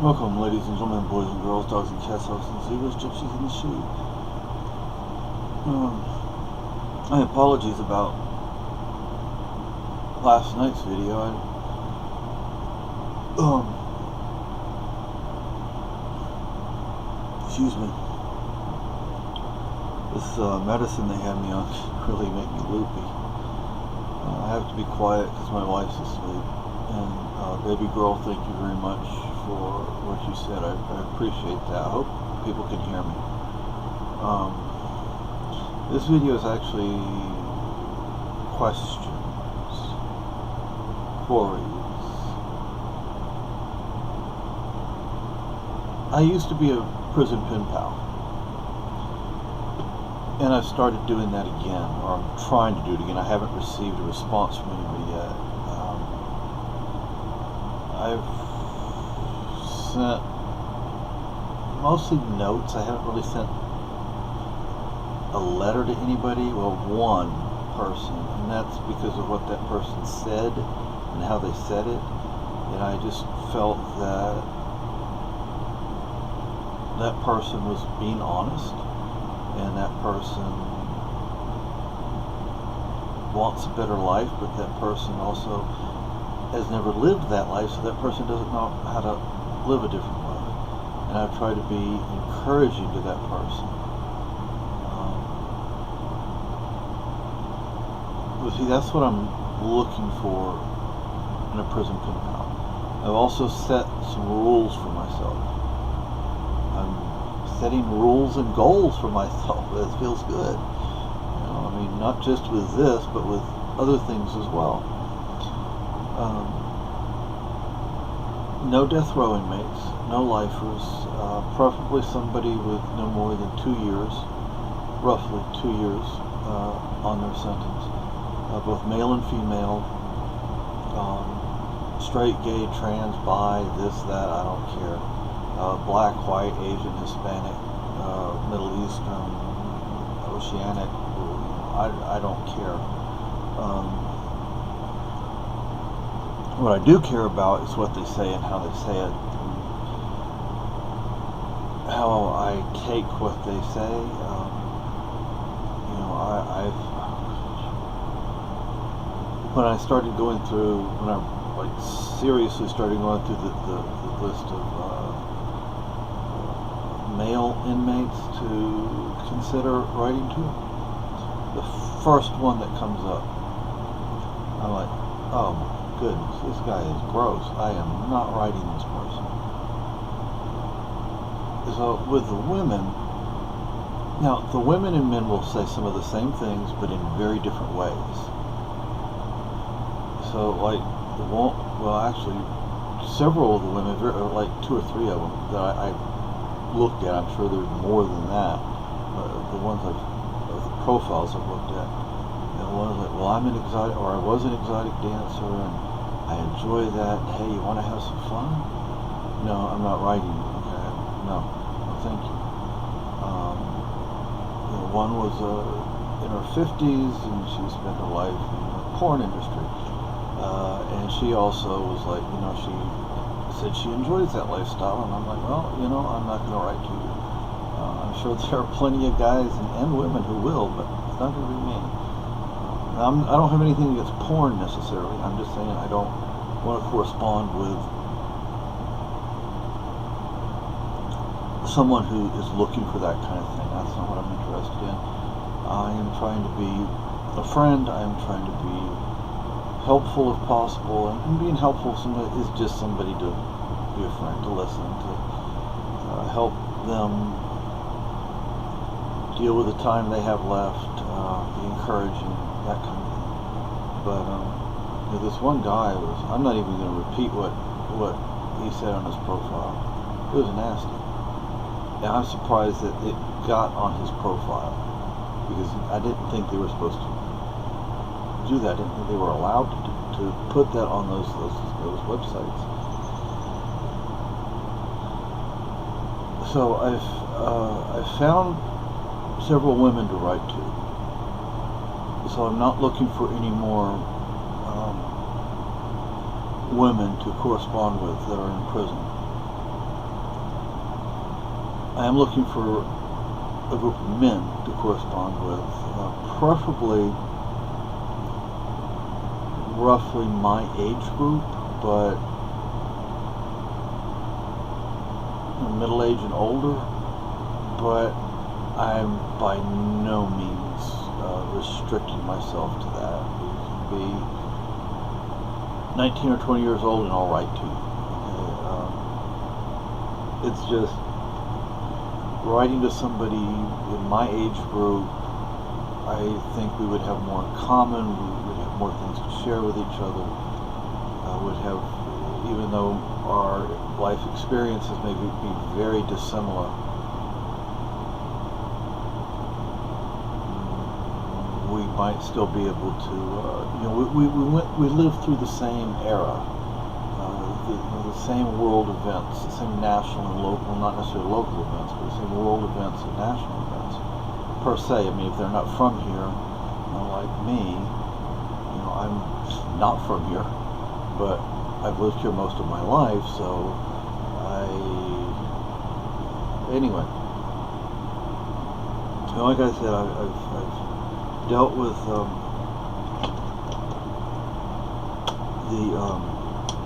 Welcome, ladies and gentlemen, boys and girls, dogs and cats, hogs and zebras, gypsies and the sheep. My apologies about last night's video. Excuse me. This medicine they had me on really make me loopy. I have to be quiet because my wife's asleep. And baby girl, thank you very much for what you said. I appreciate that. I hope people can hear me. This video is actually questions, queries. I used to be a prison pen pal, and I've started doing that again, or I'm trying to do it again. I haven't received a response from anybody yet. I've sent mostly notes. I haven't really sent a letter to anybody. Well, one person, and that's because of what that person said and how they said it. And I just felt that that person was being honest, and that person wants a better life, but that person also has never lived that life, so that person doesn't know how to live a different life. And I've tried to be encouraging to that person. But see, that's what I'm looking for in a prison pen pal. I've also set some rules for myself. I'm setting rules and goals for myself. It feels good. I mean, not just with this, but with other things as well. No death row inmates, no lifers, preferably somebody with no more than 2 years, roughly 2 years on their sentence. Both male and female, straight, gay, trans, bi, this, that, I don't care. Black, white, Asian, Hispanic, Middle Eastern, Oceanic, I don't care. What I do care about is what they say and how they say it, how I take what they say. When I started going through, when I seriously started going through the list of male inmates to consider writing to, the first one that comes up, I'm like, oh my goodness, this guy is gross. I am not writing this person. So with the women, now the women and men will say some of the same things, but in very different ways. So like actually several of the women, like 2 or 3 of them that I looked at, I'm sure there's more than that, the ones the profiles I've looked at, and one was like, well, I'm an exotic, or I was an exotic dancer, and I enjoy that. Hey, you want to have some fun? No, I'm not writing. Okay, no, thank you. One was in her 50s, and she spent her life in the porn industry, and she also was like, she said she enjoys that lifestyle, and I'm like, well, I'm not going to write to you. I'm sure there are plenty of guys and women who will, but it's not going to be me. I don't have anything against porn necessarily. I'm just saying I don't want to correspond with someone who is looking for that kind of thing. That's not what I'm interested in. I am trying to be a friend. I am trying to be helpful if possible, and being helpful is just somebody to be a friend, to listen, to help them deal with the time they have left, be encouraging, that kind of thing. But this one guy I'm not even going to repeat what he said on his profile. It was nasty. And I'm surprised that it got on his profile, because I didn't think they were supposed to do that. I didn't think they were allowed to put that on those websites. So I've found several women to write to. So I'm not looking for any more women to correspond with that are in prison. I am looking for a group of men to correspond with, preferably roughly my age group, but middle age and older. But I'm by no means restricting myself to that. You can be 19 or 20 years old and I'll write to you. Okay? It's just writing to somebody in my age group. I think we would have more in common. We would have more things to share with each other. Would have, even though our life experiences may be very dissimilar, we might still be able to, we lived through the same era, the same world events, the same national and local, not necessarily local events, but the same world events and national events, per se. I mean, if they're not from here, like me, I'm not from here, but I've lived here most of my life, so anyway, like I said, I've dealt with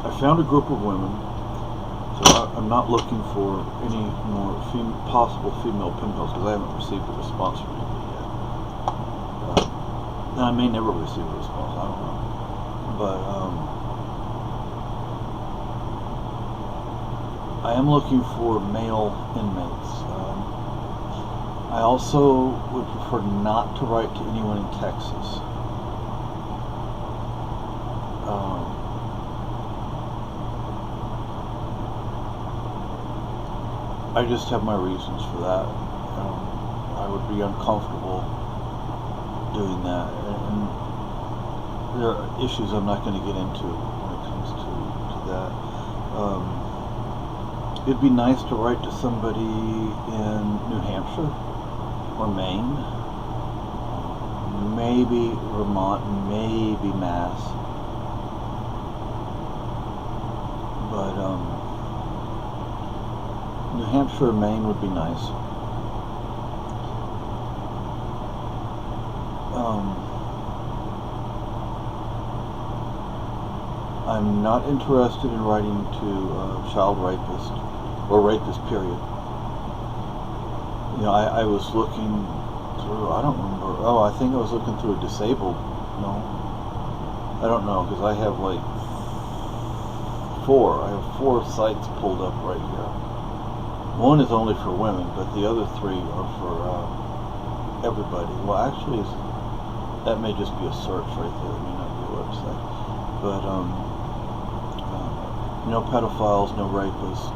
I found a group of women, so I'm not looking for any more possible female pen pals because I haven't received a response from anybody yet. And I may never receive a response, I don't know. But I am looking for male inmates. I also would prefer not to write to anyone in Texas. I just have my reasons for that. I would be uncomfortable doing that, and there are issues I'm not going to get into when it comes to that. It'd be nice to write to somebody in New Hampshire or Maine, maybe Vermont, maybe Mass, but New Hampshire or Maine would be nice. I'm not interested in writing to child rapists or rapist, period. I was looking through, I don't remember, I think I was looking through a disabled, no, I don't know, because I have like I have four sites pulled up right here. One is only for women, but the other three are for everybody. Well, actually, that may just be a search right there, it may not be a website. But, no pedophiles, no rapists.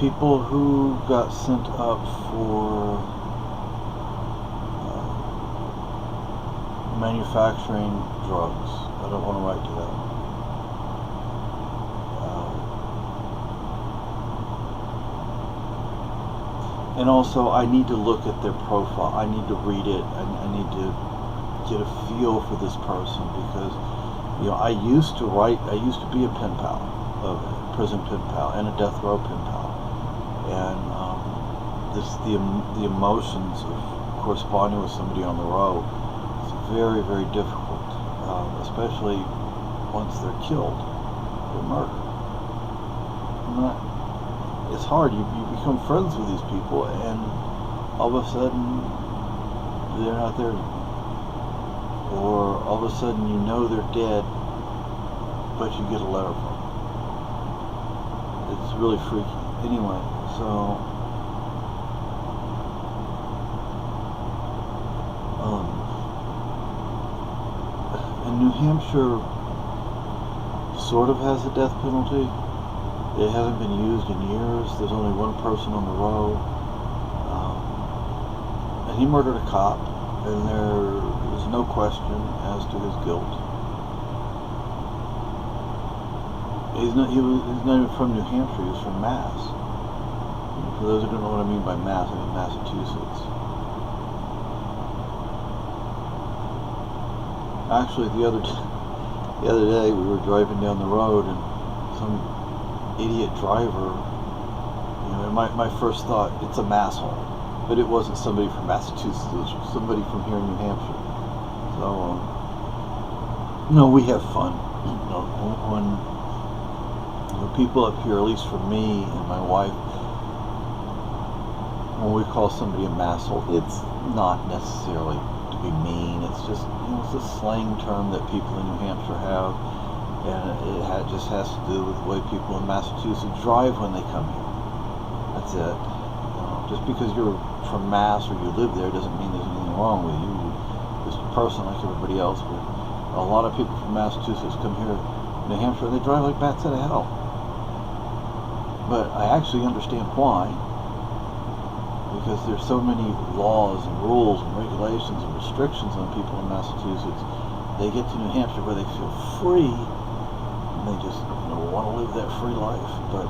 People who got sent up for manufacturing drugs. I don't want to write to them. And also, I need to look at their profile. I need to read it. I need to get a feel for this person because, I used to be a pen pal, a prison pen pal, and a death row pen pal. And the emotions of corresponding with somebody on the row is very, very difficult, especially once they're killed, they're murdered. It's hard. You become friends with these people, and all of a sudden they're not there anymore. Or all of a sudden they're dead, but you get a letter from them. It's really freaky. Anyway, so and New Hampshire sort of has a death penalty. It hasn't been used in years. There's only one person on the row, and he murdered a cop, and there is no question as to his guilt. He's not even from New Hampshire. He's from Mass. For those who don't know what I mean by Mass, I mean Massachusetts. Actually, the other day we were driving down the road, and some idiot driver, my first thought, it's a masshole. But it wasn't somebody from Massachusetts, it was somebody from here in New Hampshire. So, no, we have fun. When people up here, at least for me and my wife, when we call somebody a masshole, it's not necessarily to be mean. It's just, it's a slang term that people in New Hampshire have, and it just has to do with the way people in Massachusetts drive when they come here. That's it. Just because you're from Mass or you live there doesn't mean there's anything wrong with you. You're just a person like everybody else. But a lot of people from Massachusetts come here to New Hampshire and they drive like bats out of hell. But I actually understand why. Because there's so many laws and rules and regulations and restrictions on people in Massachusetts. They get to New Hampshire where they feel free and they just want to live that free life. But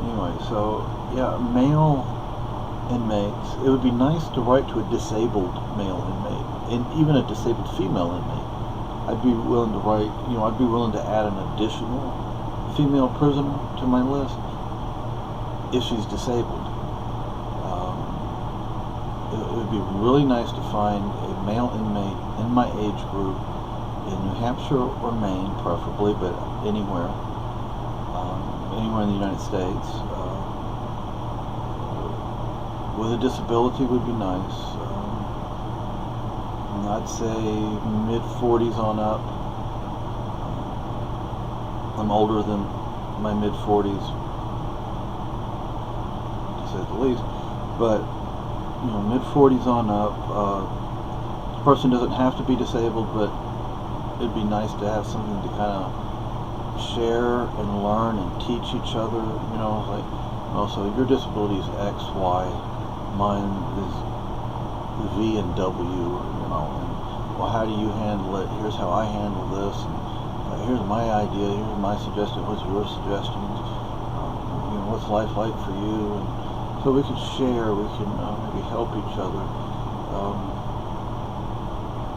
anyway, so yeah, male inmates, it would be nice to write to a disabled male inmate and even a disabled female inmate. I'd be willing to write, I'd be willing to add an additional female prisoner to my list if she's disabled. It would be really nice to find a male inmate in my age group in New Hampshire or Maine, preferably, but anywhere in the United States. With a disability would be nice. I'd say mid-40s on up. I'm older than my mid-40s, to say the least. But mid-40s on up. The person doesn't have to be disabled, but it'd be nice to have something to kind of share and learn and teach each other. Like, so your disability is X, Y. Mine is V and W, and well, how do you handle it? Here's how I handle this, and here's my idea, here's my suggestion, what's your suggestions, what's life like for you, and so we can share, we can maybe help each other.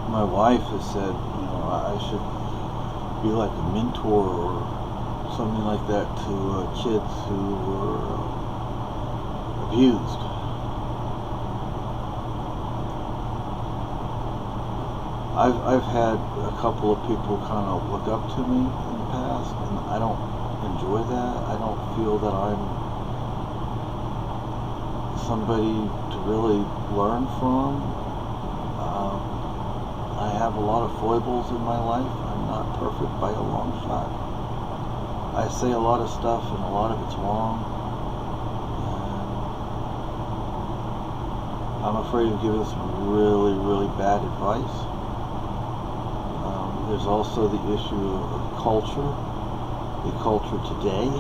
My wife has said, I should be like a mentor or something like that to kids who were abused. I've had a couple of people kind of look up to me in the past, and I don't enjoy that. I don't feel that I'm somebody to really learn from. I have a lot of foibles in my life. I'm not perfect by a long shot. I say a lot of stuff, and a lot of it's wrong. And I'm afraid of giving some really, really bad advice. There's also the issue of culture. The culture today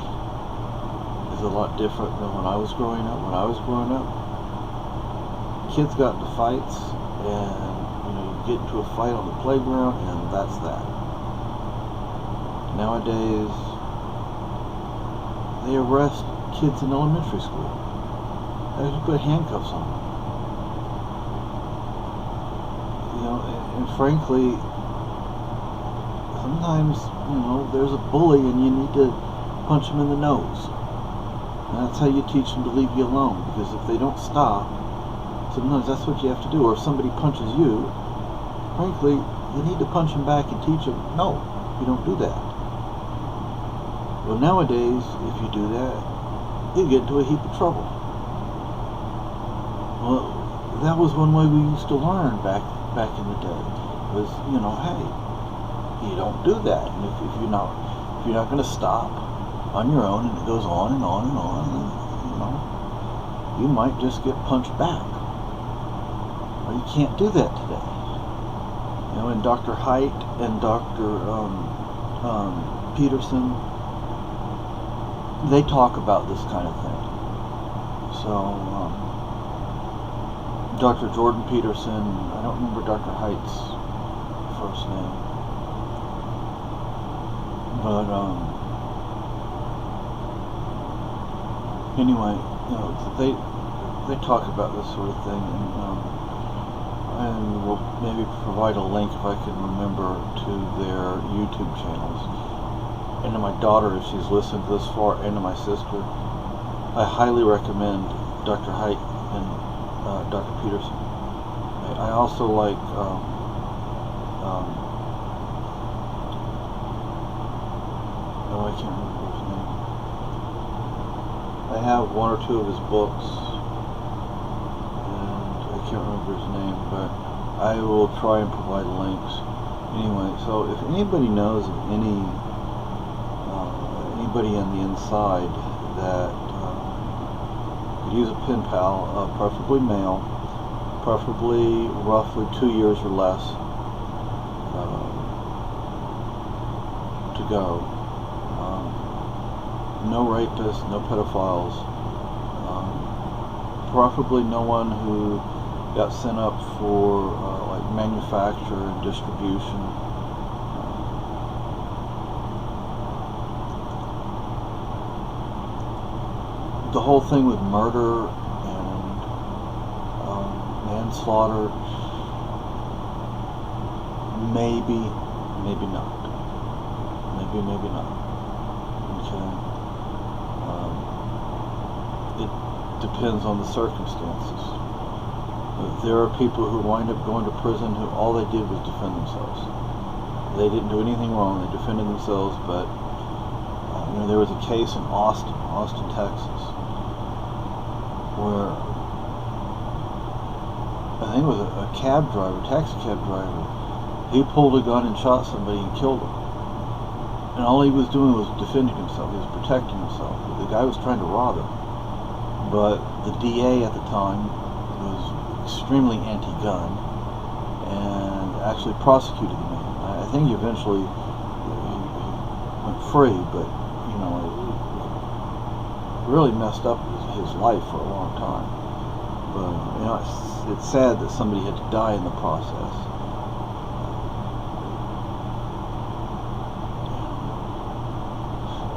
is a lot different than when I was growing up. When I was growing up, kids got into fights, and you get into a fight on the playground, and that's that. Nowadays, they arrest kids in elementary school. They just put handcuffs on them. And frankly, sometimes, there's a bully and you need to punch him in the nose. And that's how you teach them to leave you alone, because if they don't stop, sometimes that's what you have to do. Or if somebody punches you, frankly, you need to punch them back and teach them, no, you don't do that. Well, nowadays, if you do that, you get into a heap of trouble. Well, that was one way we used to learn back in the day, was, hey, you don't do that. And if you're not going to stop on your own, and it goes on and on and on, and, you might just get punched back. Or you can't do that today. And Dr. Haidt and Dr. Peterson, they talk about this kind of thing. So, Dr. Jordan Peterson, I don't remember Dr. Haidt's first name, but anyway, they talk about this sort of thing, and we'll maybe provide a link, if I can remember, to their YouTube channels. and to my daughter, if she's listened this far, and to my sister, I highly recommend Dr. Haidt and Dr. Peterson. I also like I can't remember his name. I have one or two of his books, and I can't remember his name, but I will try and provide links. Anyway, so if anybody knows of anybody on the inside that could use a pen pal, preferably male, preferably roughly 2 years or less to go. No rapists, no pedophiles, preferably no one who got sent up for like manufacture and distribution. The whole thing with murder and manslaughter, maybe not. Maybe not. Okay. It depends on the circumstances. There are people who wind up going to prison who all they did was defend themselves. They didn't do anything wrong. They defended themselves, but there was a case in Austin, Texas, where I think it was a cab driver, taxi cab driver. He pulled a gun and shot somebody and killed him. And all he was doing was defending himself. He was protecting himself. The guy was trying to rob him. But the DA at the time was extremely anti-gun and actually prosecuted the man. I think he eventually went free, but it really messed up his life for a long time. But it's sad that somebody had to die in the process.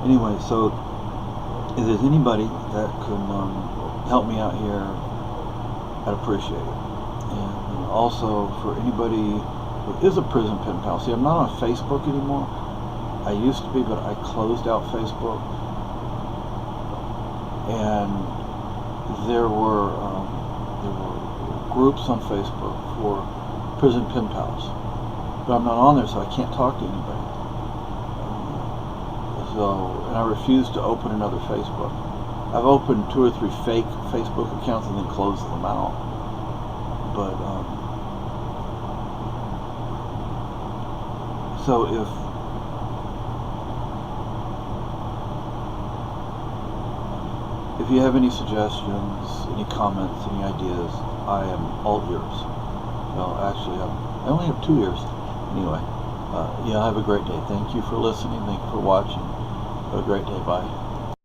Anyway, so if there's anybody that could help me out here, I'd appreciate it. And also for anybody who is a prison pen pal. See, I'm not on Facebook anymore. I used to be, but I closed out Facebook. And there were groups on Facebook for prison pen pals, but I'm not on there, so I can't talk to anybody. And I refuse to open another Facebook. I've opened 2 or 3 fake Facebook accounts and then closed them out. But so if you have any suggestions, any comments, any ideas, I am all ears. Well, actually, I only have 2 ears. Anyway, have a great day. Thank you for listening. Thank you for watching. Have a great day. Bye.